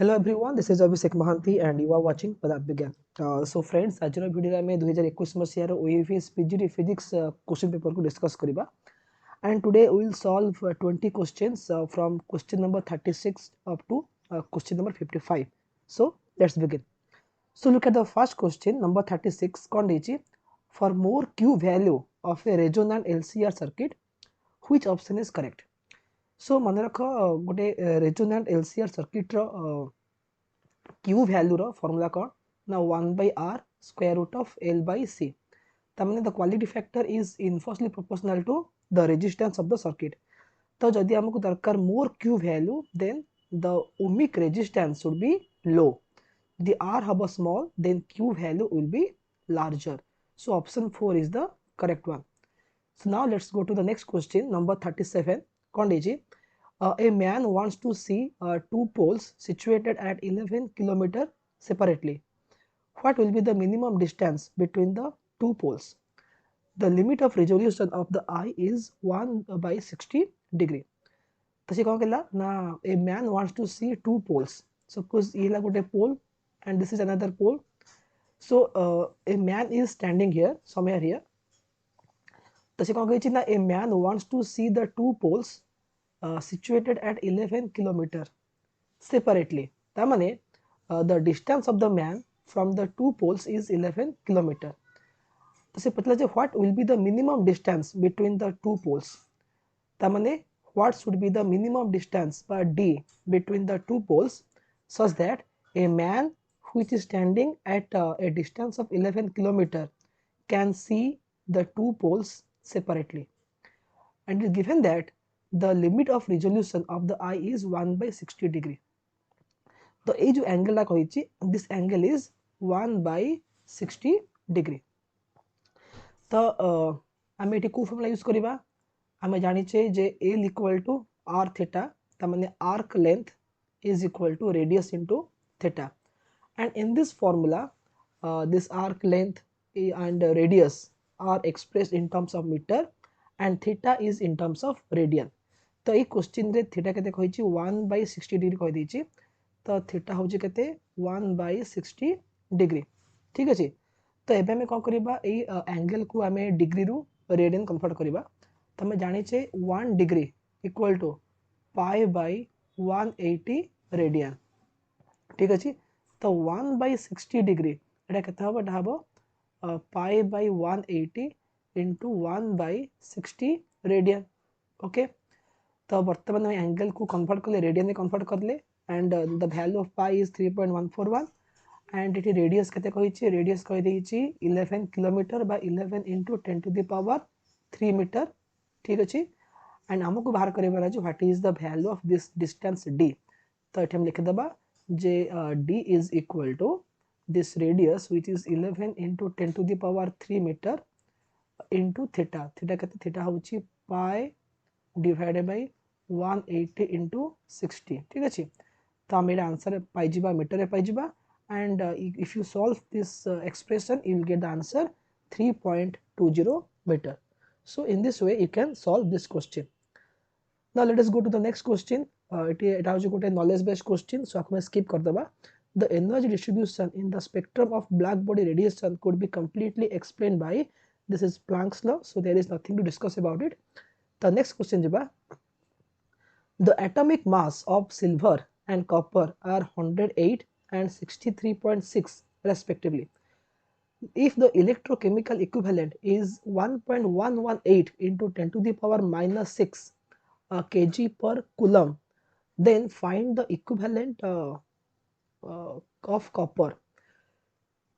Hello everyone, this is Oavs Pgt and you are watching Oavs Pgt. So friends, आज video में 2021 मसीहार Oavs Pgt physics question paper को discuss करिबा and today we will solve 20 questions from question number 36 up to question number 55. So let's begin. So look at the first question number 36 kon dechi for more Q value of a resonant LCR circuit which option is correct. So मन रख गोटे resonant LCR circuit रो Q value रो formula कोन ना 1 by r square root of L by C. तमने the quality factor is inversely proportional to the resistance of the circuit. तो जदि हमको दरकार more Q value then the ohmic resistance should be low. The R have a small then Q value will be larger. So option 4 is the correct one. So now let's go to the next question number 37. A man wants to see two poles situated at 11 km separately. What will be the minimum distance between the two poles? The limit of resolution of the eye is 1 by 60 degree. तसे कौन कहला ना a man wants to see two poles. Suppose ये ला गोटे pole and this is another pole. So a man is standing here somewhere here. तसे कौन कही ना a man wants to see the two poles situated at 11 km separately. That means the distance of the man from the two poles is 11 km. तसे पतला what will be the minimum distance between the two poles? That means what should be the minimum distance by d between the two poles such that a man which is standing at a distance of 11 km can see the two poles separately. And it is given that the limit of resolution of the eye is 1 by 60 degree. तो ये जो angle ला कहिछि this angle is 1 by 60 degree. तो आमे eighty को formula use करिबा आमे जानि छे जे L equal to r theta त माने arc length is equal to radius into theta, and in this formula this arc length and radius are expressed in terms of meter and theta is in terms of radian. तो ये question रे theta केते कहिछि 1 by 60 degree कहि दैछि. तो theta होछि केते 1 by 60 degree. ठीक अछि. तो एबे में कोन करबा ए एंगल को हमें डिग्री रु रेडियन कन्वर्ट करबा. तो हम जानि छे 1 degree equal to pi by 180 radian. ठीक अछि. तो 1 by 60 डिग्री एटा केते हबो एटा हबो पाई by 180 into 1 by 60 radian. Okay. तो वर्तमान में एंगल को कन्वर्ट करले रेडियन में कन्वर्ट करले and the value of pi is 3.141 and it radius केते कहिछि रेडियस कहि दैछि 11 kilometre by 11 into 10 to the power 3 metre. ठीक अछि. एंड हमको बाहर करबा जे what is the value of this distance d. तो एठे हम लिख देबा जे d is equal to this radius which is 11 into 10 to the power 3 metre into theta. Theta केते थीटा होछि पाई divided by 180 into 60. ठीक अछि. तो हम एटा आंसर पाई जिबा मीटर रे पाई जिबा and if you solve this expression you will get the answer 3.20 meter. So in this way you can solve this question. Now let us go to the next question. एटा होछि गोटे knowledge based question, so हम skip कर देबा. The energy distribution in the spectrum of black body radiation could be completely explained by this is Planck's law, so there is nothing to discuss about it. The next question jiba. The atomic mass of silver and copper are 108 and 63.6 respectively. If the electrochemical equivalent is 1.118 into 10 to the power minus 6 kg per coulomb, then find the equivalent of copper.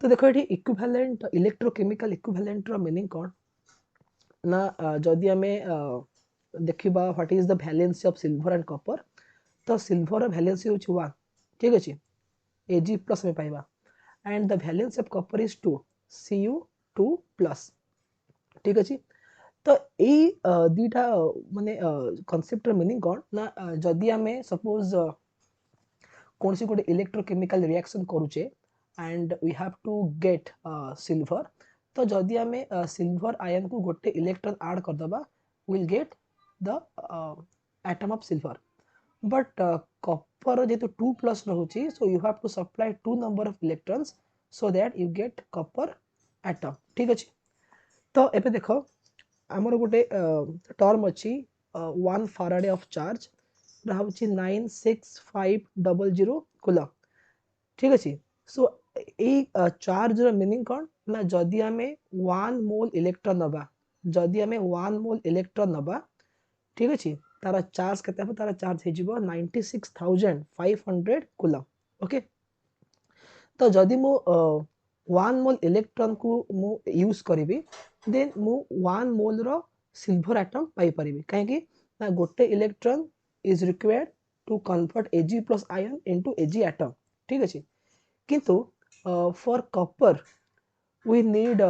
तो देखो ये equivalent electrochemical equivalent रो meaning कोन ना जदि हमें देखिबा what is the valency of silver and copper. तो सिल्वर रो वैलेंसी होछि 1. ठीक अछि. Ag प्लस में पाइबा and the valency of copper is 2 Cu2 plus. ठीक अछि. तो ए दुटा माने कांसेप्ट रो मीनिंग कोन ना जदि हमें सपोज कोनसी गोटे इलेक्ट्रोकेमिकल रिएक्शन करूचे and we have to get silver. तो जदि हमें सिल्वर आयन को गोटे इलेक्ट्रॉन ऐड कर दबा we will get the atom of silver. But copper जेहेतु 2 प्लस रहुची so you have to supply 2 number of electrons so that you get copper atom ठीक अछि। तो एबे देखो आमर गोटे टर्म अच्छी 1 फाराडे ऑफ चार्ज रहुची 96500 कूलम ठीक अच्छे। सो ये चार्ज रो मीनिंग कौन ना जदि आमे 1 मोल इलेक्ट्रॉन नबा जदि आमे 1 मोल इलेक्ट्रॉन नबा ठीक अच्छे तार चार्ज केते हो तार चार्ज हे जिवो 96500 कूलम ओके। तो जदि मु 1 मोल इलेक्ट्रॉन को मु यूज करिवि देन मु 1 मोल रो सिल्वर एटम पाई परिबि काहे कि ना गोटे electron is required to convert Ag plus ion into Ag atom ठीक अछि। किंतु for copper we need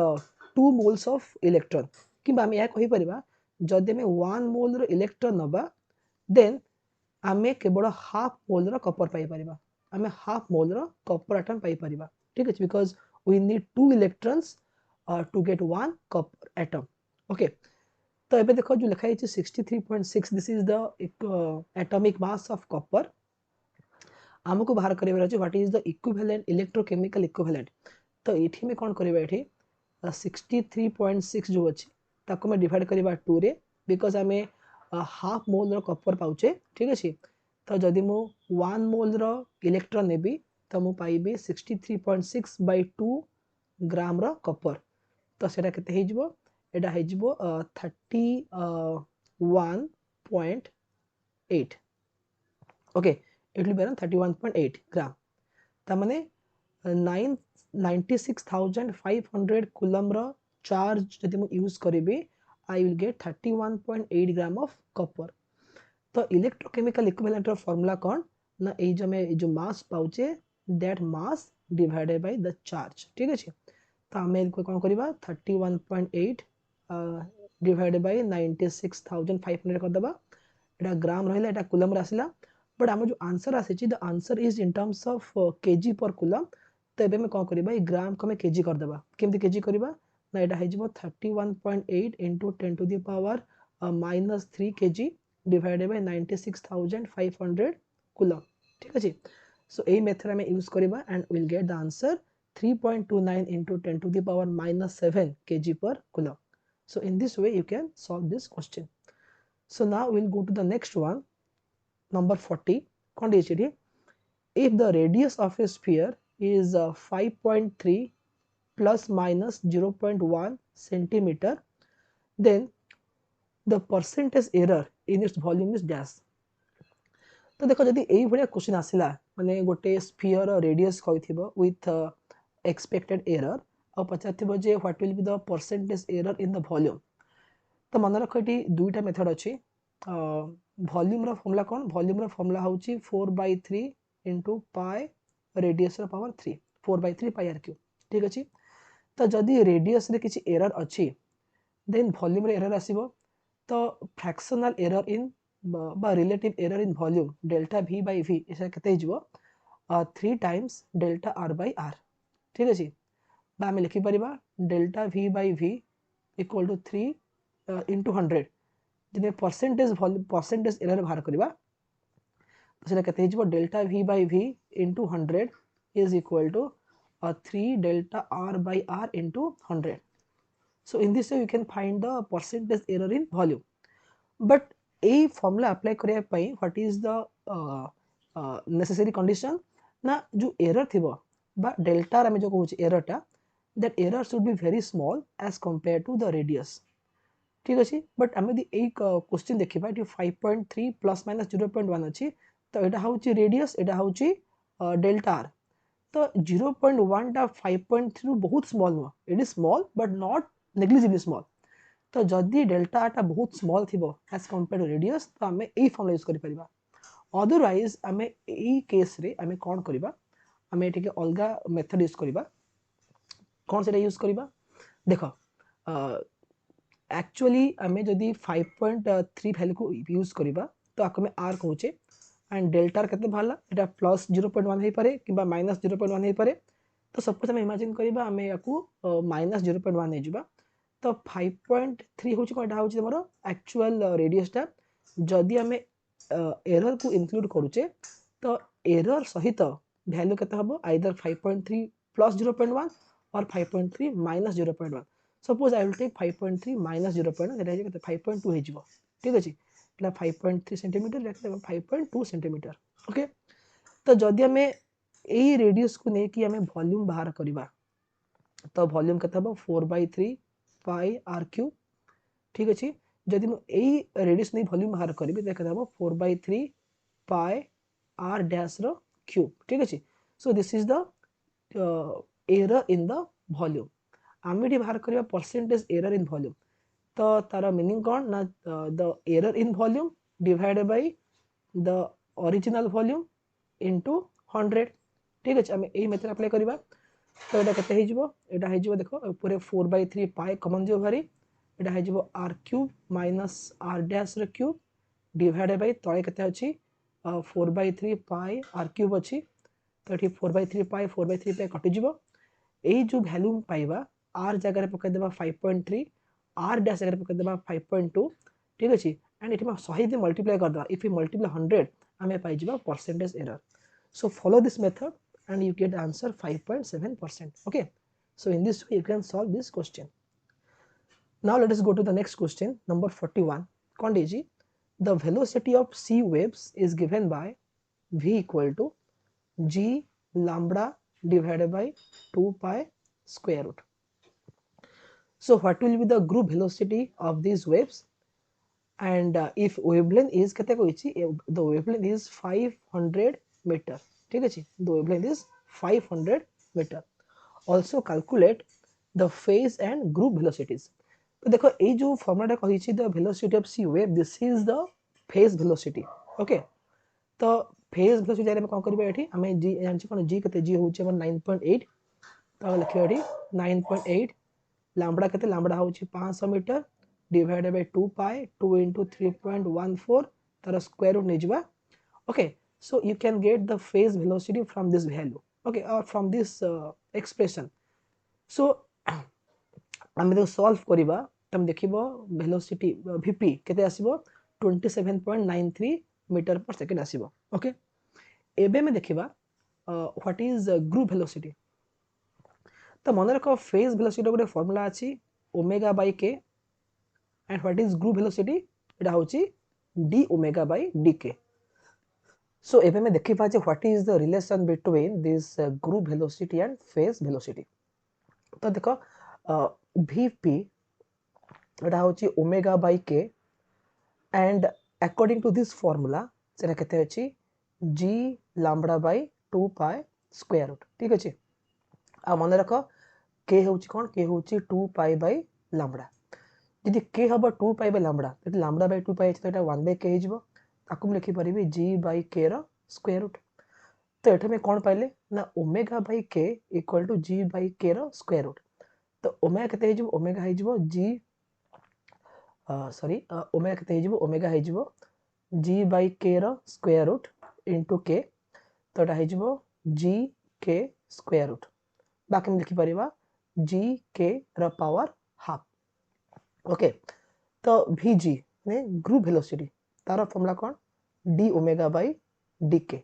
2 moles of electron कि आम या कहि परिबा जदि आम 1 मोल रो इलेक्ट्रॉन नबा देन आमे केवल हाफ मोल रो कॉपर पाई परिबा आमे हाफ मोल रो कॉपर एटम पाई परिबा ठीक अछि because we need 2 electrons to get 1 copper atom okay. तो एबे देखो जो लिखा है 63.6 this is the atomic mass of copper आमको बाहर करिवार अछि what is the equivalent electrochemical equivalent. तो एठी में कोन करिबा एठी 63.6 जो अछि ताको में डिवाइड करिबा 2 रे बिकॉज़ हमें हाफ मोल रो कॉपर पाउचे ठीक अछि। तो जदि मु 1 मोल रो इलेक्ट्रॉन नेबी तो मु पाइबे 63.6 बाय 2 ग्राम रो कॉपर तो सेटा केते हे जिवो एटा हे जिवो 31.8 okay it will be around 31.8 gram ता माने 996,500 कूलम रो चार्ज जदि मु यूज करिबी I will get 31.8 gram of copper. तो इलेक्ट्रोकेमिकल इक्विवेलेंट रो फार्मूला कौन ना ए जो मास पाउचे that mass divided by the charge ठीक अछि। तो हमें कोन करबा 31.8 डिवाइडेड बाय 96,500 कर दबा एटा ग्राम रहला एटा कूलम रे आसिला बट हम जो आंसर आसी the answer is in terms of KG पर कूलम। तो एबे में कोन करबा ए ग्राम को में केजी कर देबा केमति केजी करबा ना एटा हे जिवो 31.8 into 10 to the power -3 kg divided by 96,500 coulomb ठीक अछि। सो ए मेथड में यूज करबा and will get the answer 3.29 into 10 to the power -7 kg per coulomb. So in this way you can solve this question. So now we'll go to the next one number 40 condition. If the radius of a sphere is 5.3 plus minus 0.1 centimeter then the percentage error in its volume is dash। तो देखो जदि एई भलिया question आसिला माने गोटे sphere radius कहिथिबो with expected error और पचारथिबो जे what will be the percentage error in the volume. तो मन रखो एटी दुईटा मेथड अछि वॉल्यूम रो फार्मूला कोन वॉल्यूम रो फार्मूला होची 4/3 into पाई रेडियस रो पावर 3 4/3 पाई आर क्यूब ठीक अछि। तो जदि रेडियस रे किछि एरर अछि देन वॉल्यूम रे एरर आसीबो तो फ्रैक्शनल एरर इन बा relative error in volume delta v by v एसा केते हिजबो 3 times delta r by r ठीक अछि बा हम लिखि परिबा delta v by v equal to 3 into 100 जने परसेंटेज एरर बाहर करबा तो सेटा केते हिजबो delta v by v into 100 is equal to 3 delta r by r into 100. So in this way you can find the percentage error in volume. But a formula apply करिया पई what is the necessary condition ना जो error थिबो बा delta रे जो कहूची error टा that error should be very small as compared to the radius ठीक अछि। बट आमे दी एक क्वेश्चन देखिबा एटी 5.3 प्लस माइनस 0.1 अछि तो एटा होची रेडियस एटा होची डेल्टा r तो 0.1 टा 5.3 बहुत स्मॉल हो it is small but not negligibly small. तो जदि डेल्टा टा बहुत स्मॉल थिबो एज कंपेयर टू रेडियस तो हमें ए फॉर्मूला यूज करि परिबा अदरवाइज हमें ए केस रे हमें कोन करिबा हमें एठी के अलगा मेथड यूज करिबा कोन सेटा यूज करिबा देखो एक्चुअली हमें जदि 5.3 वैल्यू को यूज करिबा तो आको में r कहूचे एंड डेल्टा केते भाला एटा प्लस 0.1 हे पारे किबा माइनस 0.1 हे पारे तो सब कुछ हम इमेजिन करिबा हमें याकू माइनस 0.1 हे जिबा तो 5.3 होची कोटा होची हमरो एक्चुअल रेडियस टा जदि हमें एरर को इंक्लूड करूचे तो एरर सहित वैल्यू केते हबो आइदर 5.3 प्लस 0.1 और 5.3 minus 0.1 suppose I will take 5.3 minus 0.1 एटा केते 5.2 हे जिवो ठीक अछि एटा 5.3 सेंटीमीटर एटा 5.2 सेंटीमीटर ओके तो जदि हमें एई रेडियस को नै कि हमें वॉल्यूम बाहर करबा तो वॉल्यूम केते हबो 4/3 पाई आर क्यूब ठीक अछि जदि मु एई रेडियस नै वॉल्यूम बाहर करबी तो केते हबो 4/3 पाई r dash रो क्यूब ठीक अछि सो this is the error in the volume आमे डी बाहर करबा परसेंटेज एरर इन वॉल्यूम तो तार मीनिंग कोन ना the error in volume divided by the original volume into 100 ठीक अछि आमे एई मेथड अप्लाई करबा तो एटा केते हे जिवो एटा हे जिवो देखो ऊपर 4/3 पाई कॉमन जो भारी एटा हे जिवो r cube minus r dash रो क्यूब डिवाइडेड बाय तळे केते अछि 4/3 पाई r क्यूब अछि तो एठी 4/3 पाई 4/3 पाई कटि जिवो एई जो वैल्यू पाइबा r जगह रे पके देबा 5.3 r डैश जगह रे पके देबा 5.2 ठीक अछि एंड एठी में 100 दे मल्टीप्लाई कर दबा इफ यू मल्टीप्लाई 100 हमें पाइ जिवो percentage error so follow this method and you get answer 5.7% okay so in this way you can solve this question now let us go to the next question number 41 kondiji the velocity of sea waves is given by v equal to g lambda divided by 2 pi square root so what will be the group velocity of these waves and if wavelength is kete koichi the wavelength is 500 meter ठीक अछि the wavelength is 500 meter also calculate the phase and group velocities तो देखो ए जो formula कहिछि the velocity of sea wave this is the phase velocity okay तो phase velocity जारे में कोन करबे एठी हमें g जानछि कोन g कते g होउछि हमर 9.8 तो लिखियो एठी 9.8 लैम्बडा कते लैम्बडा होउछि 500 metre divided by 2 pi 2 into 3.14 तार स्क्वायर रूट नेजिबा okay so you can get the phase velocity from this value okay or from this expression so आमे तो सॉल्व करिबा तम देखिबो वेलोसिटी vp केते आसीबो 27.93 मीटर पर सेकंड आसीबो ओके एबे में देखिबा व्हाट इज ग्रुप वेलोसिटी तो मन रखो फेज वेलोसिटी गोटे फार्मूला अछि omega by k and what is group velocity एटा होची d omega by dk so एबे में देखि पा जे what is the relation between this group velocity and phase velocity तो देखो vp एटा होची omega by k and according to this formula सेटा केते अछि g lambda by 2 pi square root ठीक अछि आ मन रखो k होची कोन k होची 2 पाई बाय लैम्बडा यदि k हबो 2 पाई बाय लैम्बडा तो लैम्बडा बाय 2 पाई तो एटा 1 बाय k हे जिवो ताकू लिखि परिबी g बाय k रो स्क्वायर रूट तो एठे में कोन पाइले ना omega by k equal to g by k रो स्क्वायर रूट तो ओमेगा केते हे जिवो ओमेगा हे जिवो g सॉरी ओमेगा केते हे जिवो ओमेगा हे जिवो g बाय k रो स्क्वायर रूट इनटू k तो एटा हे जिवो g k स्क्वायर रूट बाकी हम लिखि परिबा g k रो पावर हाफ ओके तो vg में ग्रुप वेलोसिटी तार फार्मूला कोन d ओमेगा बाय dk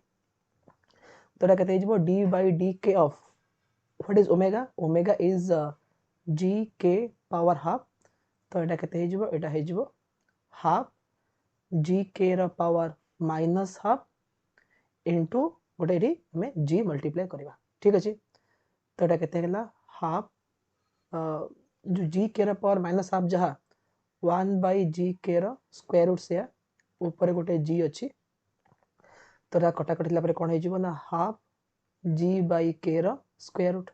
तो एटा केते हिजबो d by dk of what is omega omega is g k power half तो एटा केते हिजबो एटा हिजबो हाफ g k रो पावर माइनस हाफ इनटू गोटे री में g मल्टीप्लाई करबा ठीक अछि तो एटा केते हला हाफ जो g k रो पावर माइनस हाफ जहा 1 बाय g k रो स्क्वायर रूट से ऊपर गोटे g अछि तो एटा कटा कटिला पर कोन हे जिवो ना हाफ g बाय k रो स्क्वायर रूट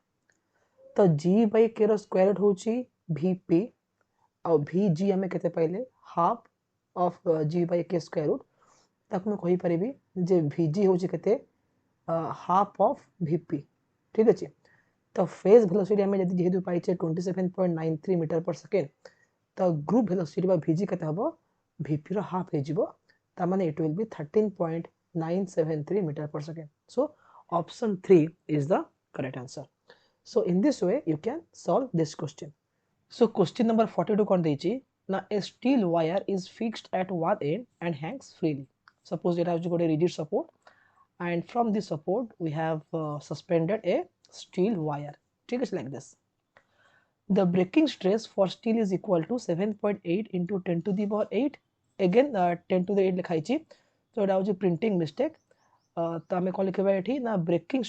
तो g बाय k रो स्क्वायर रूट होची vp और vg हमें केते पाइले half of g by k square root ताकू मैं कहि परिबी जे vg होची केते हाफ ऑफ vp ठीक अछि तो फेज वेलोसिटी हमें यदि जेहेतु पाइछे 27.93 मीटर पर सेकंड तो ग्रुप वेलोसिटी बा vg केते हबो vp रो हाफ हे जिवो ता माने इट विल बी 13.973 मीटर पर second so option 3 is the correct answer so in this way you can solve this question so question number 42 kon deichi na a steel wire is fixed at one end and hangs freely suppose it has got a rigid support, and from this support we have suspended a steel wire. ठीक है, like this. The breaking stress for steel is equal to 7.8 into 10 to the power 8. Again 10 to the 8 लिखाई छी, तो एटा होची printing mistake. तो आमे कोन लिखबा एठी ना breaking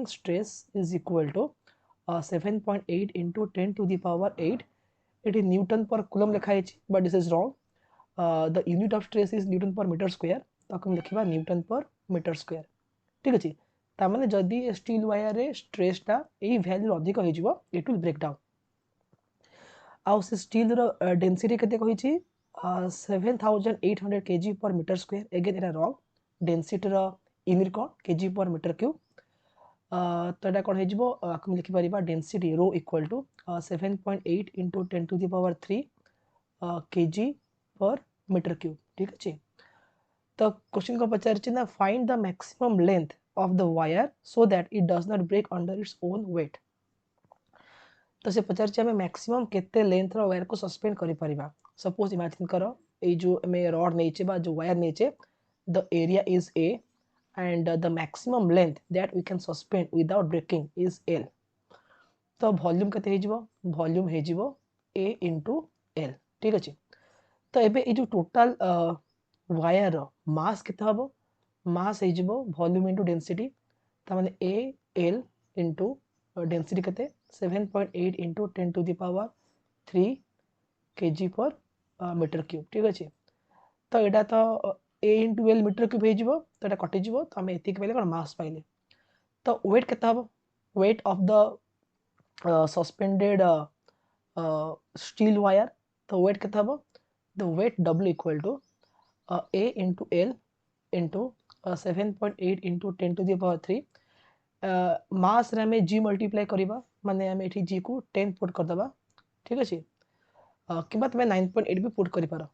stress is equal to 7.8 into 10 to the power 8. एठी न्यूटन पर कूलम लिखाई छी, but this is wrong. The unit of stress is Newton per metre square, तो हम लिखबा न्यूटन पर मीटर स्क्वायर. ठीक अछि. ता माने जदी स्टील वायर रे स्ट्रेसटा एई वैल्यू अधिक होई जिवो, इट विल ब्रेक डाउन. आउ से स्टील रो डेंसिटी केते कहि छी 7800 kg per meter square. Again एटा रॉन्ग. डेंसिटी रो यूनिट कोन kg per meter cube. तो एटा कोन हे जिवो हम लिखि परिबा डेंसिटी रो equal to 7.8 into 10 to the power 3 kg per meter cube. ठीक अछि. तो क्वेश्चन को पचार छी ना find the maximum length of the wire so that it does not break under its own weight. तो से पचार छी हमें मैक्सिमम केते लेंथ रो वायर को सस्पेंड करि परिबा. सपोज इमेजिन करो ए जो हमें रॉड नेचे बा जो वायर नेचे, the area is a and the maximum length that we can suspend without breaking is L. तो वॉल्यूम केते हे जिवो, वॉल्यूम हे जिवो a into L. ठीक अछि. तो एबे ए जो टोटल वायर रो मास केते हबो, मास हे जिवो वॉल्यूम इनटू डेंसिटी. त माने a L इनटू डेंसिटी केते 7.8 into 10 to the power 3 kg per meter cube. ठीक अछि. तो एटा तो a into L metre cube हे जिवो, तो एटा कटि जिवो, तो हम एतिक पहिले कोन मास पाइले. तो वेट केते हबो, weight of the suspended steel wire. तो वेट केते हबो, the weight W equal to a into L into 7.8 into 10 to the power 3. मास रे हमें g मल्टीप्लाई करिबा, माने हम एठी g को 10 पुट कर दबा. ठीक अछि. किबा तमे 9.8 भी पुट करि पारो.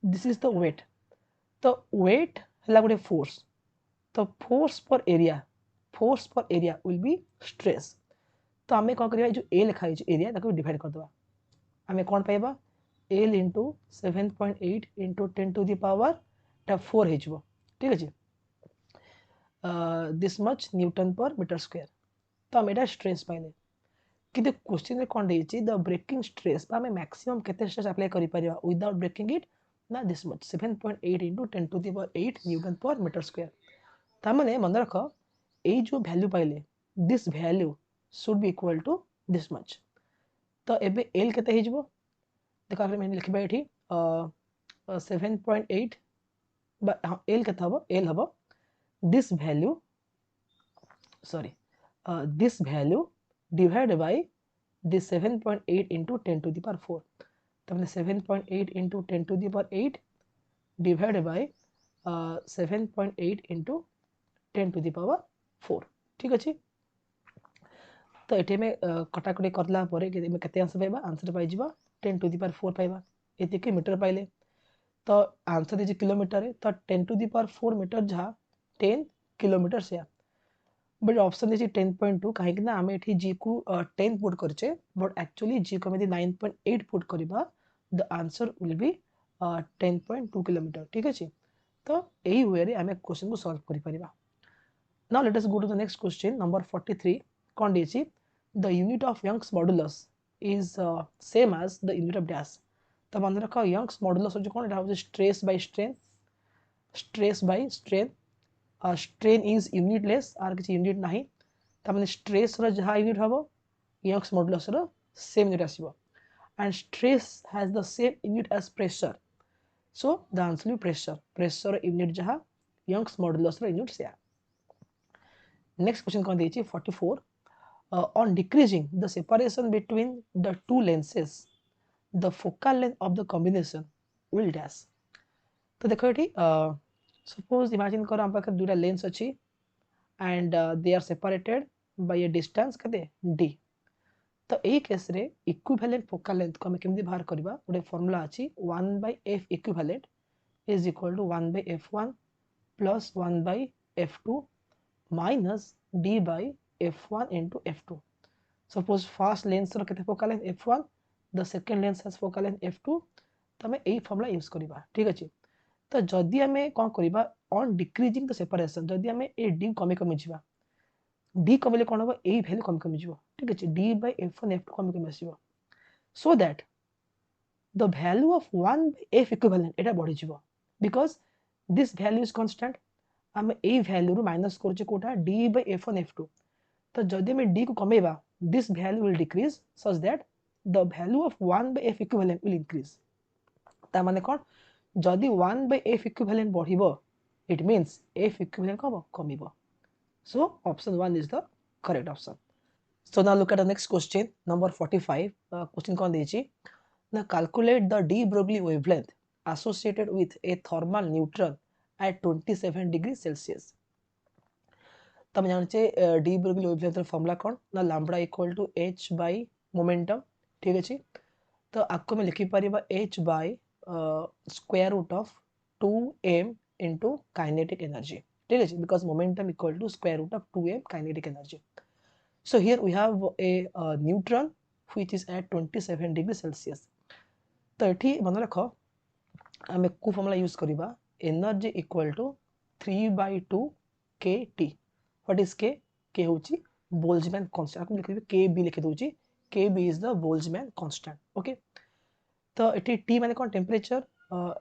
This is the weight. तो वेट हला गुटे फोर्स. तो फोर्स पर एरिया विल बी स्ट्रेस. तो हमें कोन करिबा, जो a लिखाई छै एरिया ताको डिवाइड कर दबा. हमें कोन पाइबा L into 7.8 into 10 to the power 4 हे जिवो. ठीक अछि. This much Newton per metre square. तो हम एटा स्ट्रेस पाइले. किंतु क्वेश्चन रे कोन देछि द ब्रेकिंग स्ट्रेस बा हमें मैक्सिमम केते स्ट्रेस अप्लाई करि परिबा विदाउट ब्रेकिंग इट ना this much 7.8 into 10 to the power 8 newton per metre square. ता माने मन रख ए जो वैल्यू पाइले, this value should be equal to this much. तो एबे L केते हे जिवो, देखा मैंने लिखबा एठी 7.8 L केते हबो, L हबो this value divided by this 7.8 into 10 to the power 4. तो मैंने 7.8 into 10 to the power 8 divided by 7.8 into 10 to the power 4. ठीक अछि. तो एठी में कटाकटी करला परे केते आंसर पाइबा, आंसर पाइ जिबा 10 to the power 4 पाइबा. एतिके मीटर पाइले. तो आंसर दिजे किलोमीटर है, तो 10 to the power 4 मीटर जहा 10 किलोमीटर से. बट ऑप्शन दिजे 10.2 काहे कि ना हम एठी g को 10 पुट करछे, बट एक्चुअली g को हम 9.8 पुट करिबा, the answer will be 10.2 kilometre. ठीक अछि. तो एही वे रे हम क्वेश्चन को सॉल्व करि परिबा. Now let us go to the next question number 43. कोन देछि the unit of Young's modulus is same as the unit of dash. तो मन रखो यंग्स मॉडुलस जो कोन एटा हो stress by strain. Strain is unitless, आर किछि यूनिट नाही. त माने स्ट्रेस रो जहा यूनिट हबो यंग्स मॉडुलस रो सेम यूनिट आसीबो. And stress has the same unit as pressure. So the answer will pressure unit जहा यंग्स मॉडुलस रो यूनिट से. नेक्स्ट क्वेश्चन कोन देछि 44. On decreasing the separation between the two lenses, the focal length of the combination will dash. तो देखो एठी suppose imagine करो हम पाखे दुटा लेंस अछि and they are separated by a distance कते d. तो ए केस रे इक्विवेलेंट फोकल लेंथ को हम केमि बाहर करबा, गोटे फार्मूला अछि 1/f equivalent is equal to 1/f1 plus 1/f2 minus d by f1 into f2. Suppose first lens रो केते focal length f1, the second lens has focal length f2. तो हमें एई फार्मूला यूज करबा. ठीक अछि. तो तो जदि आम कौन करवा ऑन डिक्रीजिंग द सेपरेशन जदि आम ए डी कमी कमी जा डी कमिले कौन हम यही भैल्यू कमी कमी जा ठीक अच्छे डी बै F1 F2 कमी कमी आसो so that the value of 1 by F equivalent एटा बढ़ी जीवो because this value is constant आम ए भैल्यू माइनस करछे कोटा डी बै F1 F2 तो जदि आम डी को कमेबा this value will decrease such that the value of 1 by F equivalent will increase ता माने कौन जदि 1 by F इक्विवेलेंट बढ़िबो इट मीन्स F इक्विवेलेंट कम कमिबो so option 1 is the correct option so now look at the next question number 45 question कौन देछि now calculate the de Broglie wavelength associated with a thermal neutron at 27 degrees Celsius तब जानचे de Broglie wavelength formula कौन ना lambda equal to h by momentum ठीक अछि तो आपको मैं लिखि परिबा h by square root of 2m into kinetic energy ठीक अछि because momentum equal to square root of 2m kinetic energy so here we have a neutron which is at 27 degrees Celsius तो एठी मन रखो आमे को फॉर्मूला यूज करिबा energy equal to 3/2 kT what is k k होची Boltzmann constant आपन लिखिबे kb लिखि दोची kb is the Boltzmann constant okay तो एठी t माने कोन temperature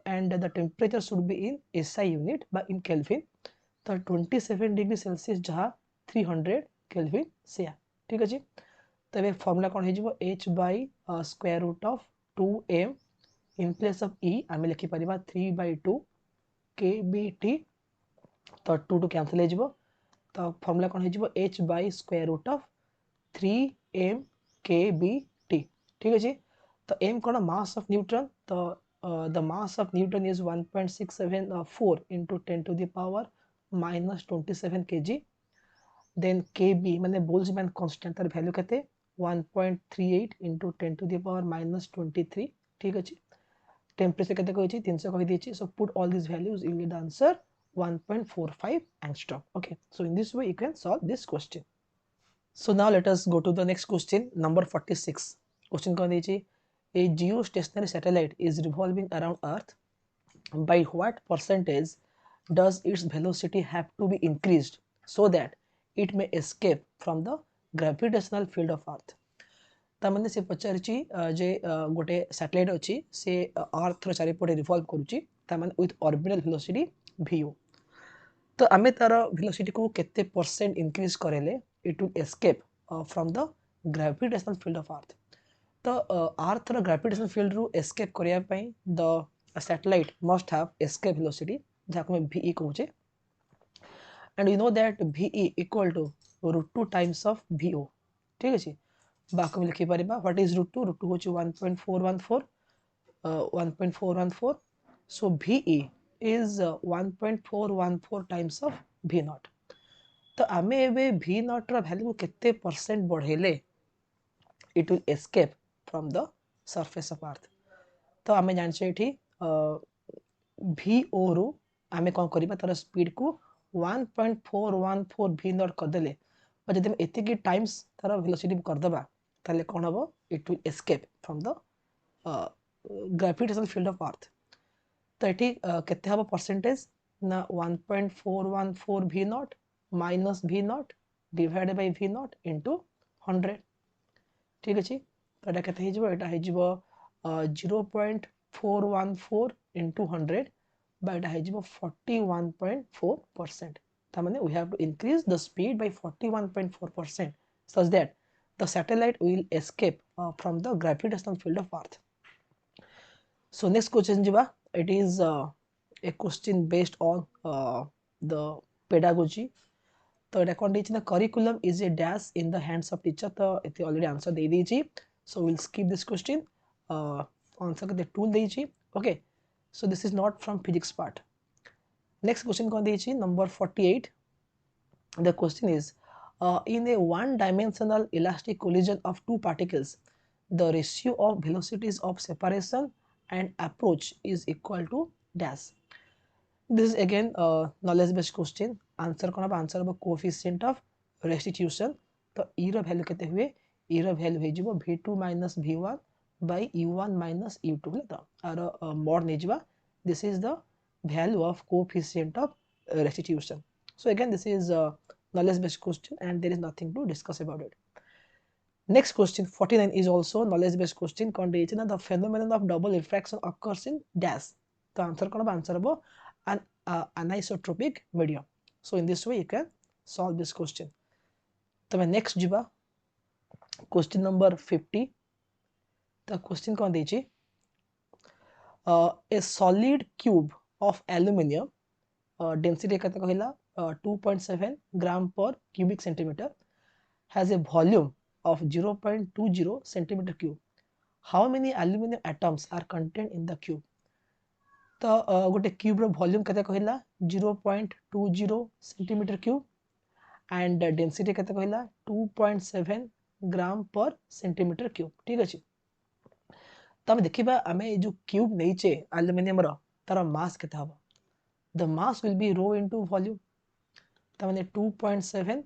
and the temperature should be in SI unit by in Kelvin तो 27 डिग्री सेल्सियस जहाँ 300 केल्विन से ठीक अच्छे तो ये फॉर्मूला कौन हो h by square root of 2m in place of e आम लिखि परिबा 3/2 kBT तो 2 कैंसिल हो तो फॉर्मूला कौन हो h by square root of 3m kBT ठीक अच्छे तो m कौन मास ऑफ न्यूट्रॉन तो the mass of Newton is 1.674 into 10 to the power minus 27 kg then kb माने बोल्ट्जमैन कांस्टेंट तार वैल्यू केते 1.38 into 10 to the power minus 23 ठीक अछि टेंपरेचर केते कहै छी 300 कहि दै छी so put all these values you will get the answer 1.45 angstrom okay so in this way you can solve this question so now let us go to the next question number 46 question कौन दै छी a geostationary satellite is revolving around Earth. By what percentage does its velocity have to be increased so that it may escape from the gravitational field of Earth? तामने से पचारची जे गोटे satellite अछि से अर्थ रो चारिपटे revolve करूची तामने विथ ऑर्बिटल वेलोसिटी vu तो आमे तार वेलोसिटी को केते परसेंट इंक्रीज करेले it will escape from the gravitational field of Earth तो अर्थ रो ग्रेविटेशनल फील्ड रू एस्केप करिया पई the satellite must have escape velocity जाको में ve कहूचे and you know that ve equal to √2 times of vo ठीक अछि बाको में लिखि परिबा व्हाट इज √2 √2 होची 1.414 so ve is 1.414 times of v not तो आमे एबे v नॉट रो वैल्यू केते परसेंट बढ़ेले it will escape from the surface of earth तो आमे जानछे एठी vo रो आमे कोन करिबा तार स्पीड को 1.414 v नॉट कर देले और जदि हम एतिकी टाइम्स तार वेलोसिटी कर दबा ताले कोन हबो it will escape from the gravitational field of earth तो एठी केते हबो परसेंटेज ना 1.414 v not minus v not divided by v not into 100 ठीक अछि तो एटा केते हिजबो एटा हिजबो 0.414 into 100 by एटा हिजबो 41.4% ता माने we have to increase the speed by 41.4% such that the satellite will escape from the gravitational field of earth so next question jiba it is a question based on the pedagogy तो एटा कोन दिछि ना curriculum is a dash in the hands of teacher तो एते already answer दे दिछि so will skip this question answer के टूल दिछि okay so this is not from physics part next question कोन दिछि number 48 the question is in a one dimensional elastic collision of two particles the ratio of velocities of separation and approach is equal to dash this is again knowledge based question answer कोन बा answer बा coefficient of restitution तो e रो value केते हुए e रो value हे जिवो v2 v1 by u1 u2 ले तो आरो मोड नै जिबा this is the value of coefficient of restitution. So again, this is a knowledge based question and there is nothing to discuss about it. Next question 49 is also knowledge based question. कौन देइछि ना the phenomenon of double refraction occurs in dash. तो answer कौन answer हो an anisotropic medium. So in this way you can solve this question. तमे next जिबा question number 50. The question कौन देइछि a solid cube of aluminium density केते कहिला 2.7 gram per cubic centimeter has a volume of 0.20 centimeter cube. How many aluminum atoms are contained in the cube? तो गोटे cube rho volume केते कहिला 0.20 centimetre cube and density केते कहिला 2.7 ग्राम पर centimetre cube. ठीक अछि. तो हम देखिबा आमे जो क्यूब नैचे एल्युमिनियम रो तार मास केते हबो. द मास विल बी रो इनटू वॉल्यूम. तो माने 2.7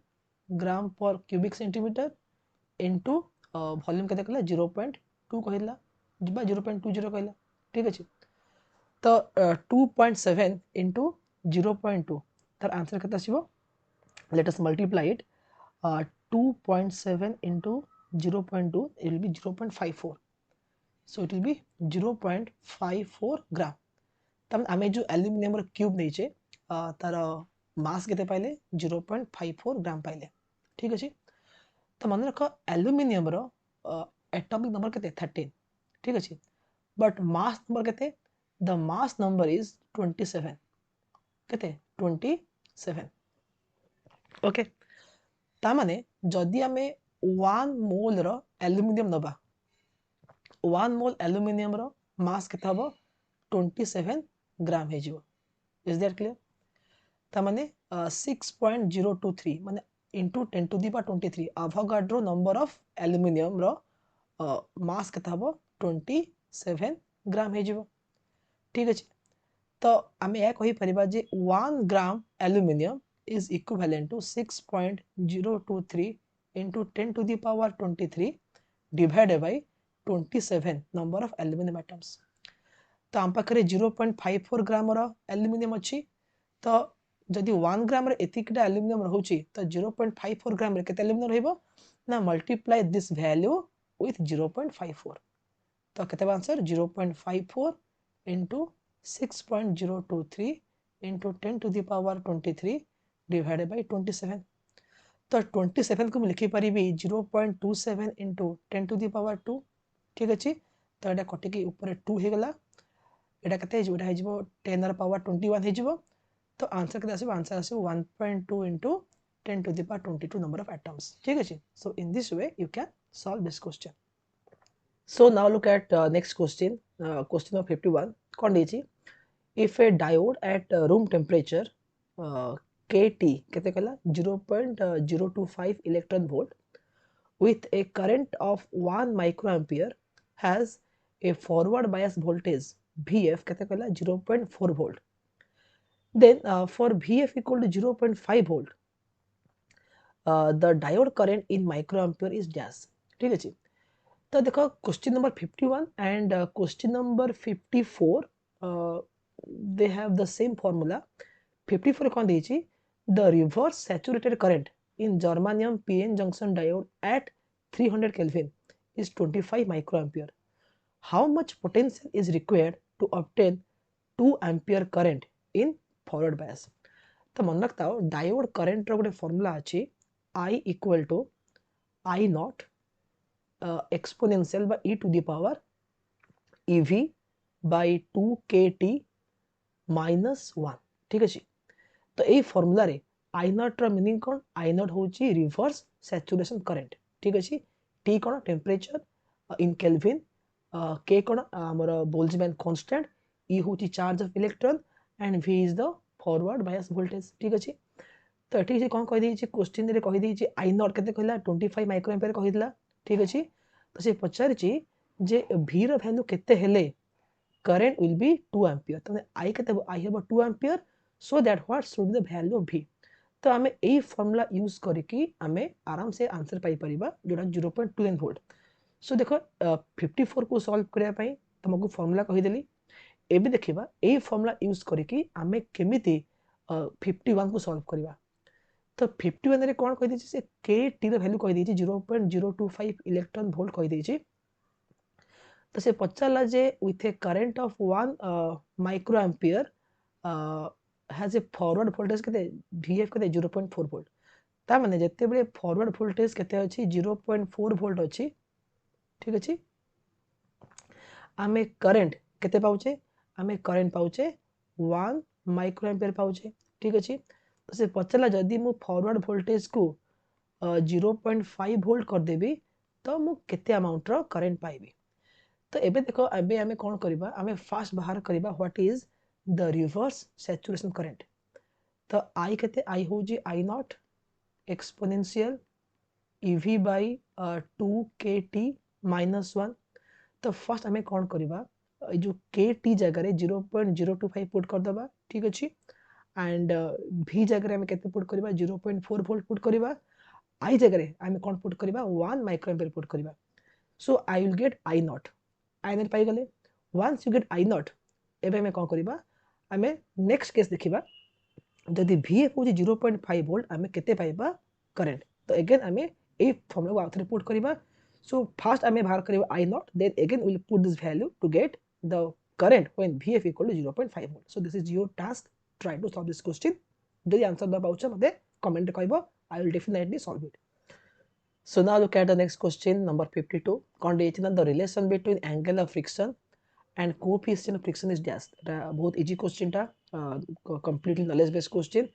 ग्राम पर क्यूबिक सेंटीमीटर इनटू वॉल्यूम केते कहला 0.2 कहला जिबा 0.20 कहला. ठीक अछि. तो 2.7 into 0.2 तर आंसर केते आसीबो. Let us multiply it. 2.7 into 0.2 it will be 0.54. So it will be 0.54 gram. तब आमे जो एल्युमिनियम रो क्यूब नैचे तार मास केते पाइले 0.54 ग्राम पाइले. ठीक अछि. तो मन रख एल्युमिनियम रो एटॉमिक नंबर केते 13. ठीक अछि. बट मास नंबर केते the mass number is 27. केते 27. ओके. ता माने जदि आमे 1 मोल रो एल्युमिनियम नबा 1 मोल एल्युमिनियम रो मास केते हबो 27 ग्राम हे जिवो. Is that clear? ता माने 6.023 माने into 10 to the power 23 Avogadro number of aluminium रो मास केते हबो 27 ग्राम हे जिवो. ठीक अछि. तो आमे या कहि परिबा जे 1 ग्राम aluminium is equivalent to 6.023 into 10 to the power 23 divided by 27 number of aluminum atoms. तो आम पाखरे 0.54 ग्राम रो एल्युमिनियम अछि. तो जदि 1 ग्राम रे एतिकटा एल्युमिनियम रहउछि तो 0.54 ग्राम रे केते एल्युमिनियम रहइबो ना मल्टीप्लाई दिस वैल्यू विथ 0.54. तो केते answer 0.54 into 6.023 into 10 to the power 23 divided by 27. तो 27 को मैं लिखि परिबी 0.27 into 10 to the power 2. ठीक अछि. तो एटा कटि के ऊपर 2 हे गला. एटा कते एटा हे जिवो 10 र पावर 21 हे जिवो. तो आंसर केते आसीबो answer आसीबो 1.2 into 10 to the power 22 number of atoms. ठीक अछि. So in this way you can solve this question. So now look at next question. Question number 51. कौन देछि if a diode at room temperature KT केते कहला 0.025 electron volt with a current of 1 microampere has a forward bias voltage VF केते कहला 0.4 volt. Then for VF equal to 0.5 volt the diode current in microampere is dash. ठीक अछि. तो देखो question number 51 and question number 54 they have the same formula. 54 कौन देछि the reverse saturated current in germanium PN junction diode at 300 Kelvin is 25 microampere. How much potential is required to obtain 2 ampere current in forward bias? तो मन रखता हो diode current रो गोटे formula अछि I equal to I naught exponential by e to the power EV by 2 KT minus 1. ठीक अछि. तो ए फार्मूला रे I naught रो मीनिंग कोन I naught होची रिवर्स सैचुरेशन करंट. ठीक अछि. T कोन टेंपरेचर इन केल्विन K कोन हमर बोल्ट्जमैन कांस्टेंट E होची charge of electron and V is the forward bias voltage. ठीक अछि. तो एठी से कोन कहि दै छी क्वेश्चन रे कहि दै छी I naught केते कहला 25 माइक्रो एम्पियर कहि दिला. ठीक अछि. तो से पचार छी जे V रो वैल्यू केते हेले current will be 2 ampere. तो I केते I have 2 ampere so that what should be the value of V. तो आमे एई फार्मूला यूज करिकि आमे आराम से आंसर पाई परिबा जोटा 0.29 वोल्ट. सो देखो 54 को सॉल्व करिया पई तुमको फार्मूला कहि देली एबे देखिबा ए फॉर्मूला यूज करके आमे केमिति 51 को सॉल्व करबा। तो 51 रे कोन कहि दैछि से के टी रो वैल्यू कहि दैछि 0.025 इलेक्ट्रॉन वोल्ट कहि दैछि। तो से पचारला जे with a current of 1 micro ampere has a forward voltage केते vf केते 0.4 वोल्ट। ता माने जते बेले फॉरवर्ड वोल्टेज केते अछि 0.4 वोल्ट अछि, ठीक अछि। आमे करंट केते पाउचे, आमे करंट पाउचे 1 माइक्रो एम्पियर पाउचे, ठीक अछि। तो से पचारला जदी मु फॉरवर्ड वोल्टेज को 0.5 वोल्ट कर देबी तो मु केते अमाउंट रो करंट पाइबी। तो एबे देखो एबे आमे कोन करबा, आमे फास्ट बाहर करबा what is the reverse saturation current. तो आई केते आई हो जी I naught exponential EV by 2KT minus 1। तो फर्स्ट आमे कोन करबा जो KT जगह रे 0.025 पुट कर दबा, ठीक अछि। एंड V जगह रे आमे केते पुट करबा 0.4 वोल्ट पुट करबा। I जगह रे आमे कोन पुट करबा 1 माइक्रो एम्पियर पुट करबा। So I will get I naught, I naught पाई गले। Once you get I naught एबे आमे कोन करबा, आमे नेक्स्ट केस देखिबा जदि VF हो 0.5 वोल्ट आमे केते पाइबा करंट। तो अगेन आमे ए फॉर्मूला को आउथरे पुट करबा। सो फर्स्ट आमे बाहर करबा I naught, then again we will put this value to get the current when VF equal to 0.5 volt. So this is your task, try to solve this question. जदि answer द पाउछ मते comment कहबो, I will definitely solve it. So now look at the next question, number 52. Condition the relation between angle of friction and coefficient of friction is dash. बहुत easy question ta, completely knowledge based question.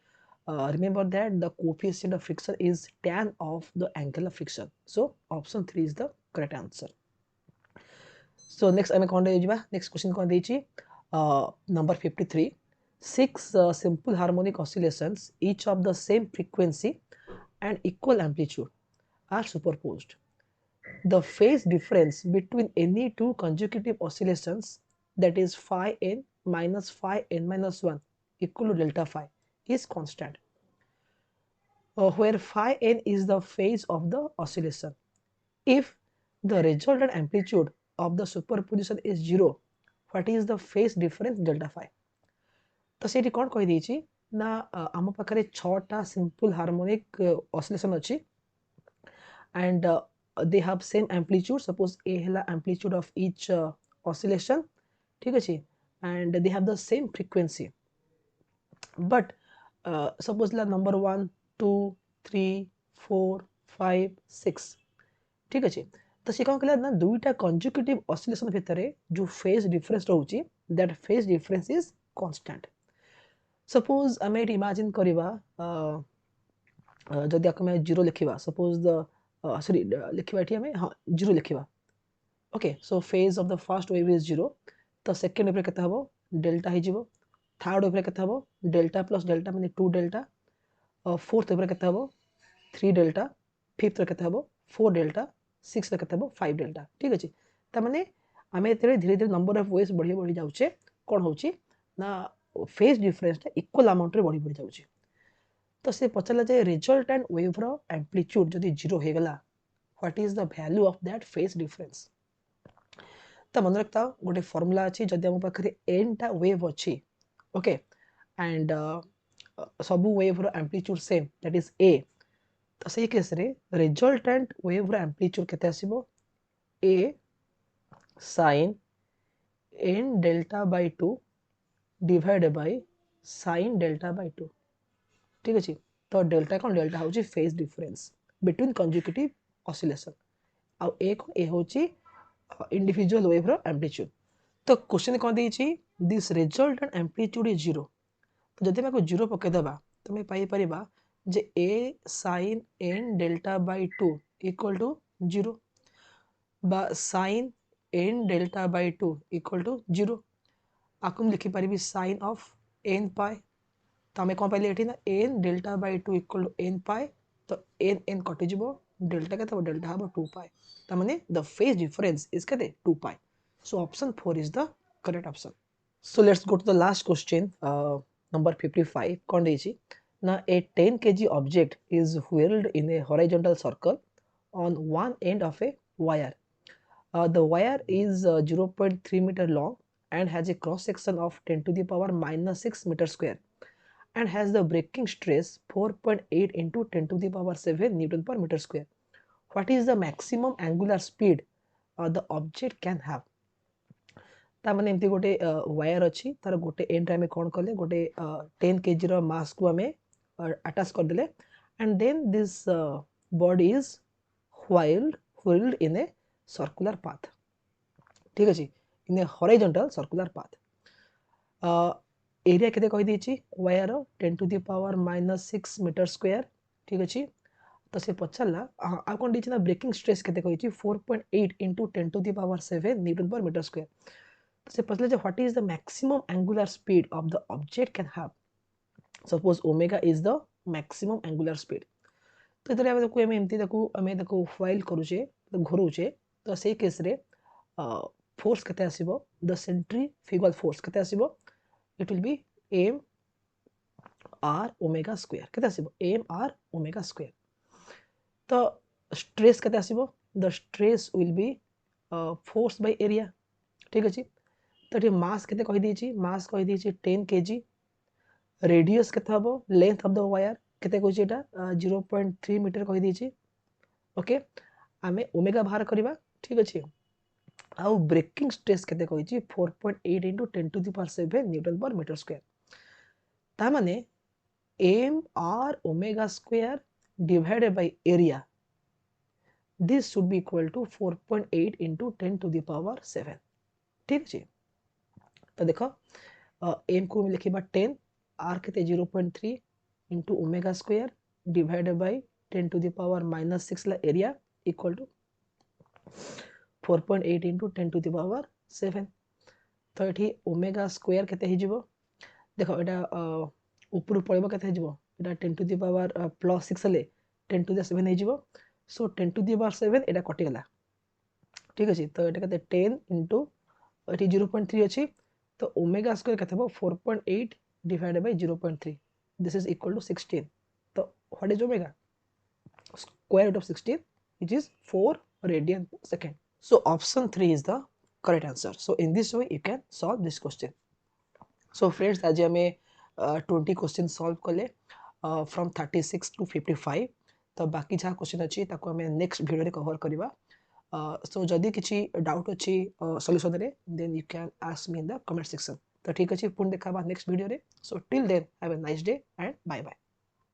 Remember that the coefficient of friction is tan of the angle of friction. So option 3 is the correct answer. So next I am going to next question kon dechi number 53. 6 simple harmonic oscillations each of the same frequency and equal amplitude are superposed. The phase difference between any two consecutive oscillations, that is phi n minus phi n minus 1 equal to delta phi, is constant, where phi n is the phase of the oscillation. If the resultant amplitude of the superposition is 0, what is the phase difference delta phi? तो सेठी कोन कहि दैछि ना आम पाखरे 6 टा simple harmonic oscillation अछि and they have same amplitude. Suppose a hela amplitude of each oscillation, ठीक अछि, and they have the same frequency. But suppose la number 1 2 3 4 5 6, ठीक अछि। तो से कोन कहला ना दुईटा कंसेक्यूटिव ऑसिलेशन भितरे जो फेज डिफरेंस रहउची, that phase difference is constant. Suppose आमे इमेजिन करबा जदि आमे 0 लिखिबा, सपोज द सॉरी लिखिबा एठी आमे हां 0 लिखिबा। Okay, so phase of the first wave is 0। तो सेकंड वेव रे केते हबो डेल्टा हे जिवो। थर्ड वेव रे केते हबो डेल्टा प्लस डेल्टा माने 2 डेल्टा। फोर्थ वेव रे केते हबो 3 डेल्टा। फिफ्थ रे केते हबो 4 डेल्टा। सिक्स्थ रे केते हबो 5 डेल्टा, ठीक अछि। त माने आमे धीरे धीरे नंबर ऑफ वेव्स बढ़ी बढ़ी जाउचे, कोन होउची ना फेज डिफरेंस ता इक्वल अमाउंट रे बढ़ी बढ़ी जाउची। तो से पचारला जे रिजल्टेंट वेव रो एम्पलीट्यूड जदि 0 हे गला, what is the value of that phase difference. तो मन रखता गोटे फार्मूला अछि, जदि हम पाखरे n टा वेव अछि, ओके, एंड सबु वेव रो amplitude same, that is a। तो सही केस रे रिजल्टेंट वेव रो एम्पलीट्यूड केते आसीबो a sin n delta by 2 divide by sin delta by 2, ठीक अछि। तो डेल्टा कोन डेल्टा होची phase difference between consecutive oscillation आ ए होची इंडिविजुअल वेव रो एम्पलीट्यूड। तो क्वेश्चन कोन देछि दिस रिजल्टेंट एम्पलीट्यूड इज 0। तो जदि मैं 0 पके दबा तो मैं पाई परिबा जे a sin n delta by 2 equal to 0 बा sin n delta by 2 equal to 0। आकुम लिखि परिबी sin ऑफ n पाई। तो आमे कोन पाइले एठी ना n delta by 2 equal to n pi. तो n n कटि जिवो, डेल्टा केते डेल्टा हबो 2 पाई। त माने द फेज डिफरेंस इज केते 2 pi. So option 4 is the correct option. So let's go to the last question, number 55. कोन देछि ना a 10 kg object is whirled in a horizontal circle on one end of a wire. The wire is 0.3 meter long and has a cross section of 10 to the power minus 6 meter square and has the breaking stress 4.8 into 10 to the power 7 Newton per meter square. What is the maximum angular speed the object can have? ताने एमती गोटे wire अच्छी तार गोटे and आम कौन कले गोटे 10 kg मास को आम अटैच करदे and then this body is whirled in a circular path. ठीक अच्छे in a horizontal circular path. Area केते कहि देछि wire 10 to the power minus 6 metre square. ठीक अच्छे तो से पचारा आ कौन ना ब्रेकिंग स्ट्रेस केते कहि 4.8 into 10 to the power 7 newton per metre square. तो से पचले what is the maximum angular speed of the object can have. Suppose omega is the maximum angular speed. तो इधर आमे एम एमती देखो फाइल करूचे घोरूचे तो से केस रे फोर्स केते आसीबो द सेंट्रीफ्यूगल फोर्स केते आसीबो it will be m r omega square केते आसीबो एम आर ओमेगा स्क्वायर. तो स्ट्रेस केते आसीबो the stress will be force by area. ठीक अछि तो ये मास केते कहि देछि मास कहि देछि 10 kg. रेडियस केते हबो लेंथ ऑफ द वायर केते कहै छै एटा 0.3 मीटर कहि देछि. ओके आमे ओमेगा बाहर करबा. ठीक अछि आउ ब्रेकिंग स्ट्रेस केते कहै छै 4.8 into 10 to the power 7 newton per metre square. ता माने m r omega square divided by area this should be equal to 4.8 into 10 to the power 7. ठीक अछि तो देखो m को लिखिबा 10 r केते 0.3 into omega square divided by 10 to the power minus 6 ला area equal to 4.8 into 10 to the power 7. तो एठी omega square केते हि जिवो देखो एटा ऊपर पळेबो केते हि जिवो एटा 10 to the power plus 6 ले 10 to the 7 हि जिवो. सो 10 to the power 7 एटा कटि गला. ठीक अछि तो एटा केते 10 into एठी 0.3 अछि तो ओमेगा स्क्वायर केते हबो 4.8 divided by 0.3 this is equal to 16. तो what is omega square root of 16 which is 4 radian per second. So option 3 is the correct answer. So in this way you can solve this question. So friends आज हमें 20 question solve कले from 36 to 55. तो बाकी जहाँ question अच्छी ताको हमें next video रे कवर करबा. सो जदि किछि डाउट अच्छी सॉल्यूशन रे then you can ask me in the comment section. तो ठीक अच्छे पुणी देखा नेक्स्ट वीडियो रे. So till then have a nice day and bye bye.